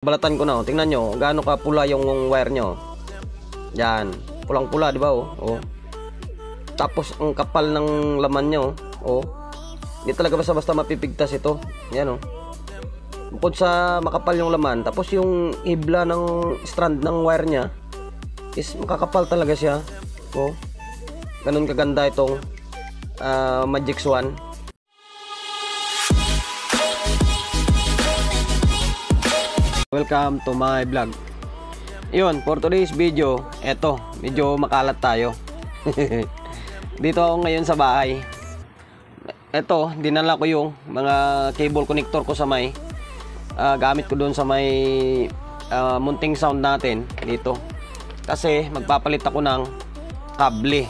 Balatan ko na, oh. Tingnan nyo, gaano ka pula yung wire nyo. Yan, pulang-pula, di ba, oh? Oh. Tapos, ang kapal ng laman nyo, oh. Hindi talaga basta-basta mapipigtas ito. Yan, oh. Bukod sa makapal yung laman, tapos yung hibla ng strand ng wire nya is makakapal talaga siya. Oh. Ganun kaganda itong Magix 1. Welcome to my vlog. Yun, for today's video, eto, medyo makalat tayo. Dito ako ngayon sa bahay. Eto, dinala ko yung mga cable connector ko sa may gamit ko doon sa may munting sound natin dito. Kasi magpapalit ako ng kable.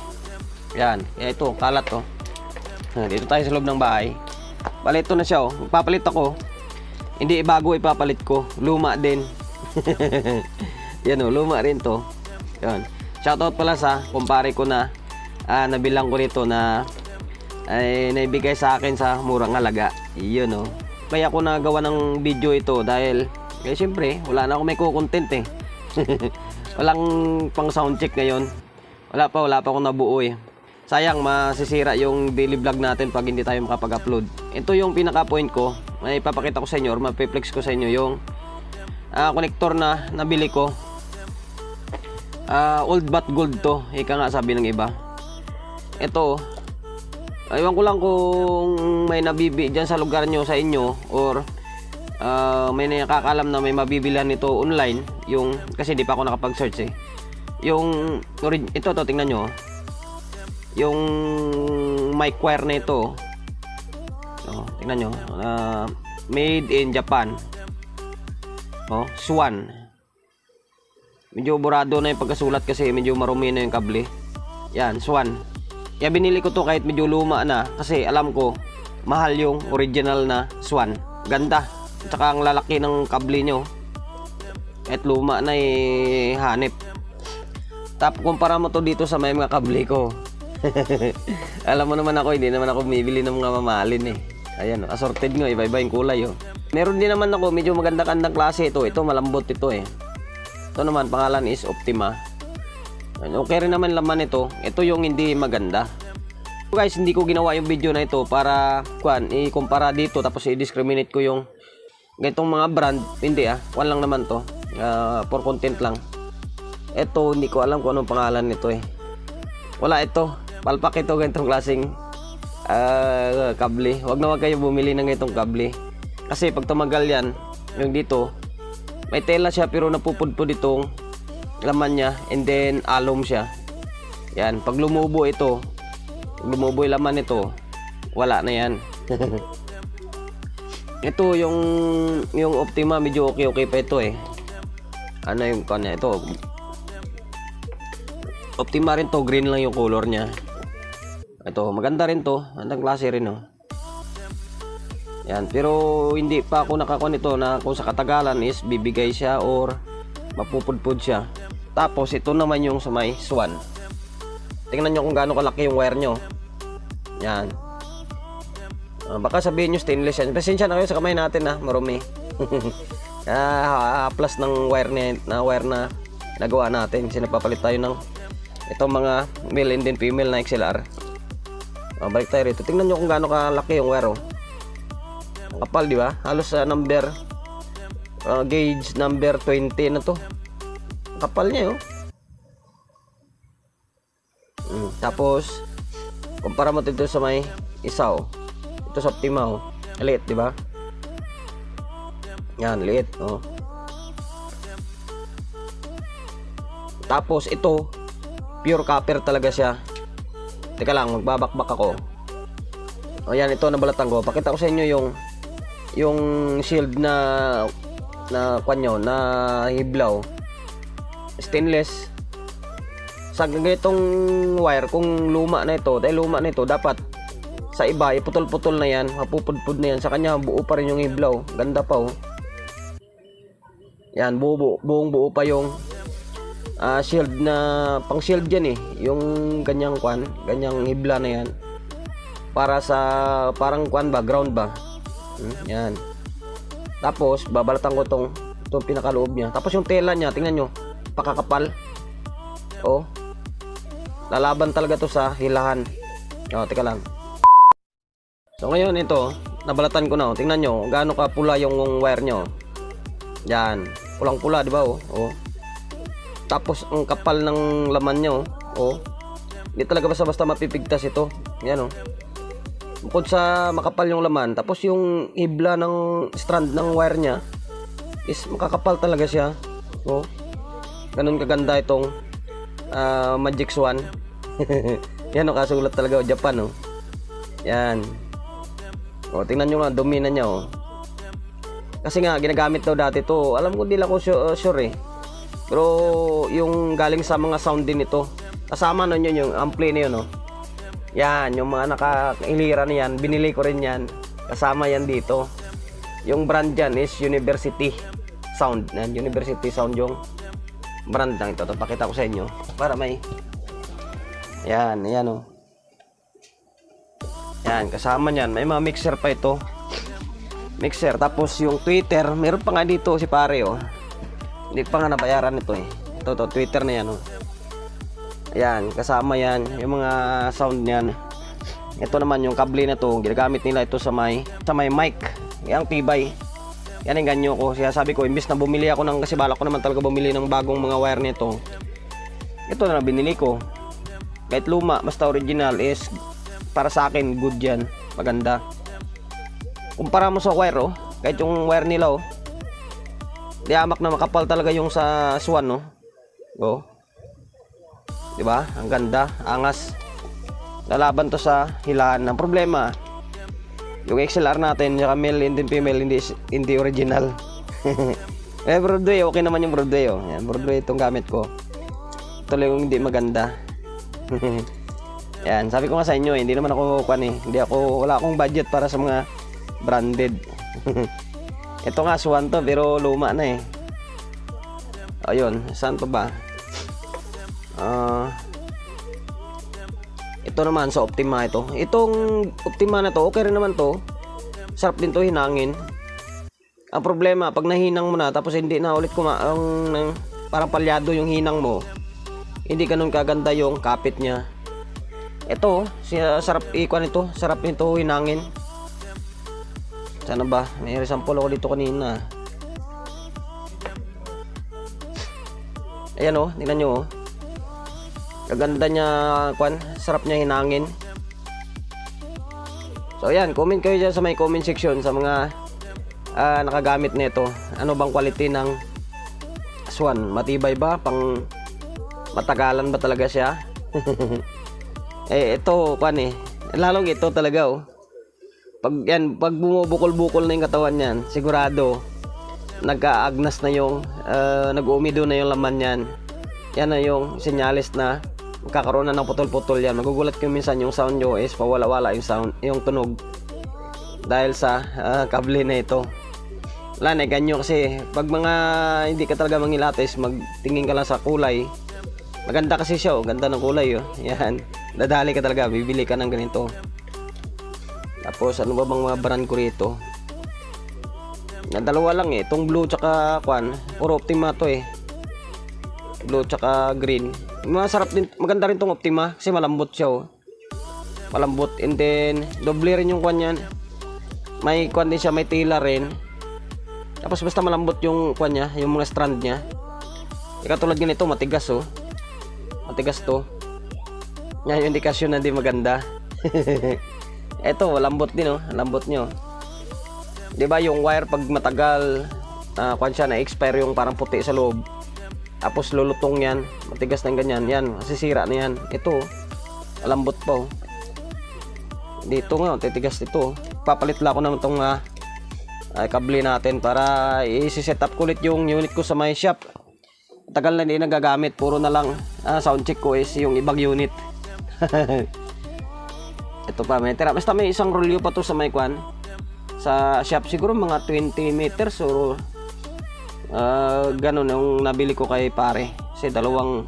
Yan, ito, kalat to. Dito tayo sa loob ng bahay. Bale, ito na siya, oh. Magpapalit ako. Hindi bago ipapalit ko, luma din. Yan, oh, luma rin to. Yan. Shoutout pala sa kumpare ko na nabilang ko nito na ay naibigay sa akin sa murang halaga. Yun, oh. Kaya ako nagawa ng video ito dahil siyempre wala na ako may content eh. Walang pang sound check ngayon. Wala pa akong nabuo eh. Sayang, masisira yung daily vlog natin pag hindi tayo makapag-upload. Ito yung pinaka point ko. May ipapakita ko sa inyo or mapiplex ko sa inyo yung connector na nabili ko. Old but gold to, ika nga sabi ng iba. Ito, ewan ko lang kung may nabibi dyan sa lugar nyo, sa inyo, or may nakakalam na may mabibilan nito online. Yung, kasi di pa ako nakapag-search eh. Yung, ito to, tingnan nyo. Yung mic wire na ito, oh, tingnan nyo, made in Japan. Oh, Swan. Medyo burado na yung pagkasulat kasi medyo marumi na yung kable. Yan, Swan. Kaya binili ko to kahit medyo luma na kasi alam ko mahal yung original na Swan. Ganda. At saka ang lalaki ng kable nyo. Kahit luma na hanip. Tapos kumpara mo to dito sa may mga kable ko. Alam mo naman ako, hindi naman ako bumibili ng mga mamahalin eh. Ayan, oh, assorted nga, iba-iba yung kulay, oh. Meron din naman ako, medyo maganda-gandang klase ito. Ito, malambot ito eh. Ito naman, pangalan is Optima. Okay rin naman laman ito. Ito yung hindi maganda. So guys, hindi ko ginawa yung video na ito para i-kumpara dito tapos i-discriminate ko yung ganitong mga brand. Hindi kuan lang naman to. For content lang. Ito, hindi ko alam kung anong pangalan nito eh. Wala ito. Palpak ito ganitong klaseng kable. Huwag na huwag kayo bumili ng itong kable. Kasi pag tumagal yan, yung dito, may tela siya pero napupudpud itong laman niya and then alum siya. Yan, pag lumubo ito, lumubo yung laman nito, wala na yan. Ito yung Optima, medyo okay pa ito eh. Ano yung kanya ito? Optima rin to, green lang yung color niya. Ito, maganda rin to. Andang klase rin, oh. Yan, pero hindi pa ako nakakuha nito na kung sa katagalan is bibigay siya or mapupudpud siya. Tapos, ito naman yung sa may Swan. Tingnan nyo kung gaano kalaki yung wire nyo. Yan. Baka sabihin nyo stainless yan. Pasensya na kayo sa kamay natin, marumi. Plus ng wire na nagawa natin. Sinapapalit tayo ng itong mga male and then female na XLR. Balik tayo rito. Tingnan nyo kung gaano kalaki yung wire, oh. Kapal, di ba? Halos number gauge number 20 na to. Kapal niya, oh. Tapos kumpara mo dito sa may isa, oh. Ito sa Optima, oh. Liit, di ba? Yan, liit, oh. Tapos ito pure copper talaga siya. Teka lang, magbabakbak ako. O yan, ito nabalatan ko. Pakita ko sa inyo yung shield na kanyo, na hiblaw. Stainless. Sa ganitong wire, kung luma na ito, dahil luma na ito, dapat sa iba, iputol-putol na yan, mapupudpud na yan. Sa kanya, buo pa rin yung hiblaw. Ganda pa, oh. Yan, buong buo pa yung shield na pang shield yan eh, yung ganyang ganyang hibla na yan para sa parang background ba. Yan. Tapos babalatan ko tong Ito pinakaloob niya. Tapos yung tela niya, tingnan nyo, pakakapal. Oh. Lalaban talaga to sa hilahan. Oh, teka lang. So ngayon ito, nabalatan ko na. Oh. Tingnan nyo, gaano ka pula yung wire nyo. Yan. Pulang-pula, di ba? Oh. Oh. Tapos ang kapal ng laman nyo. Oh. Hindi talaga basta-basta mapipigtas ito. Yan oh. Bukod sa makapal yung laman, tapos yung hibla ng strand ng wire niya is makakapal talaga siya. Oh. Ganun kaganda itong Magic Swan. Yan o, kasulat talaga o, Japan o. Yan. O, tingnan nyo nga, dumi na niya o. Kasi nga, ginagamit daw dati to. Alam ko, di lang ako sure eh. Pero, yung galing sa mga sound din ito. Kasama nun yun, yung ampli na yun o. Yan, yung mga nakailira na yan. Binili ko rin yan. Kasama yan dito. Yung brand dyan is University Sound. Yan, University Sound yung brand lang ito. Pakita ko sa inyo. Para may... Yan, yan o. Yan, kasama nyan. May mga mixer pa ito. Mixer. Tapos yung tweeter. Meron pa nga dito si pare o. Hindi pa nga nabayaran ito eh. Ito, tweeter na yan o. Yan, kasama yan. Yung mga sound nyan. Ito naman yung kable na to. Ginagamit nila ito sa may mic. Yang tibay. Yan ang ganyo ko. Kaya sabi ko, imbis na bumili ako ng, kasi balak ko naman talaga bumili ng bagong mga wire nito. Ito na binili ko. Kahit luma, basta original is para sa akin good yan. Maganda. Kumpara mo sa wire oh. Kahit yung wire nila oh. Diamak na makapal talaga yung sa Swan oh. Oh. Diba? Ang ganda, angas. Lalaban to sa hilaan. Ang problema, yung XLR natin, yung male and female, hindi original. Broadway, okay naman yung Broadway oh. Yan, Broadway itong gamit ko. Ito lang yung hindi maganda. Yan, sabi ko nga sa inyo, hindi naman ako wala akong budget para sa mga branded. Ito nga Swan to, pero luma na eh. Ayun, saan pa ba? Ito naman sa Optima ito. Itong Optima na to, okay rin naman to. Sarap din to hinangin. Ang problema, pag nahinang mo na tapos hindi na ulit parang palyado yung hinang mo, hindi ganun kaganda yung kapit niya. Ito, sarap ikuan ito, sarap nito hinangin. Sana ba? May sample ako dito kanina. Ayan oh, tingnan nyo oh. Kaganda niya, sarap niya hinangin. So ayan, comment kayo dyan sa may comment section sa mga nakagamit nito. Ano bang quality ng Swan? Matibay ba? Pang matagalan ba talaga siya? Ito, lalong ito talaga oh. Pag bumubukol-bukol na yung katawan niyan, sigurado nag-aagnas na yung nag-uumido na yung laman niyan. Yan na yung senyales na magkakaroon na ng putol-putol yan. Magugulat kayo minsan yung sound nyo is pawala-wala yung sound, yung tunog dahil sa kable na ito. Wala na, ganyo kasi pag mga hindi ka talaga mangilates, magtingin ka lang sa kulay. Maganda kasi siya oh, ganda ng kulay oh. Yan, dadali ka talaga, bibili ka ng ganito. Tapos ano ba bang mga brand ko rito? Na dalawa lang eh, itong blue tsaka puro Optima to eh. Blue tsaka green. Masarap din, maganda rin tong Optima kasi malambot siya oh. Malambot, and then doble rin yung niyan. May din siya, may tela rin. Tapos basta malambot yung niya, yung mga strand niya. Katulad ganito, matigas oh. Matigas to. Yan yung indikasyon na di maganda. Eto, lambot din oh, lambot nyo. 'Di ba yung wire pag matagal siya na expire yung parang puti sa loob. Tapos lulutong 'yan, matigas na ganyan. Yan, masisira na 'yan. Ito, lambot pa oh. Dito nga, titigas dito. Papalit lang ako ng tong kable natin para i-set up ko ulit yung unit ko sa my shop. Tagal na hindi nagagamit, puro na lang sound check ko is yung ibang unit. Ito pa, may tira. Basta may isang rolyo pa to sa may sa shop, siguro mga 20 meters or ganun yung nabili ko kay pare. Kasi dalawang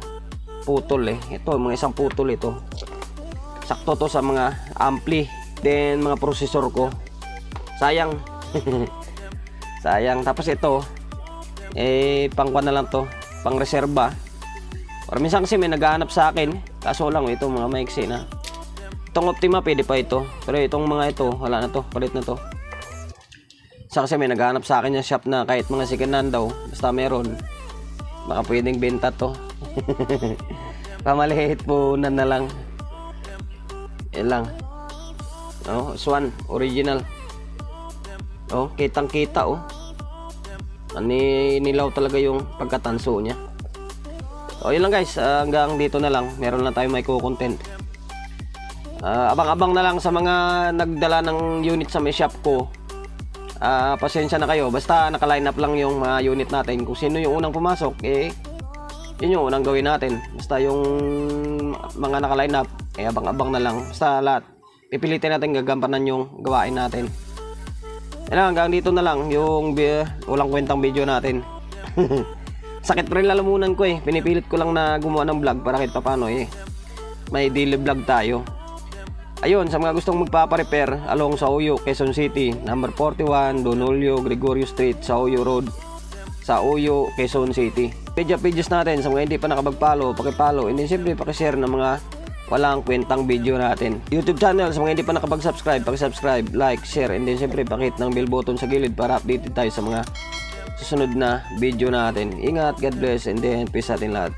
putol eh. Ito, mga isang putol ito. Sakto to sa mga ampli, then mga processor ko. Sayang. Sayang. Tapos ito pangkuan na lang to, pang reserba. Or minsan kasi may naghahanap sa akin, kaso lang ito mga maiksi na. Itong Optima pwede pa ito, pero itong mga ito wala na to, palit na to. Sa kasi may naghahanap sa akin yung shop na kahit mga second hand daw, basta meron, baka pwedeng benta to. Pamaliit po na lang. Yan lang. Oh, Swan original. Oh, kitang-kita oh. Nilaw talaga yung pagkatanso niya. So, yun lang guys, hanggang dito na lang. Meron na tayong may content. Abang-abang na lang sa mga nagdala ng unit sa may shop ko. Pasensya na kayo. Basta naka-line up lang yung mga unit natin. Kung sino yung unang pumasok, yun yung unang gawin natin. Basta yung mga naka-line up, abang-abang na lang. Basta lahat. Pipilitin natin gagampanan yung gawain natin. Yan lang, hanggang dito na lang yung walang kwentang video natin. Sakit pa rin lalamunan ko Pinipilit ko lang na gumawa ng vlog para kahit paano may daily vlog tayo. Ayun, sa mga gustong magpapa-repair along sa Oyo, Quezon City, number 41, Don Julio Gregorio Street, sa Oyo Road, sa Oyo, Quezon City. Pages natin, sa mga hindi pa nakapag-follow, paki-follow, and then siyempre paki-share ng mga walang kwentang video natin. YouTube channel, sa mga hindi pa nakapag-subscribe, paki-subscribe, like, share, and then siyempre pakit ng bell button sa gilid para updated tayo sa mga susunod na video natin. Ingat, God bless, and then peace sa atin lahat.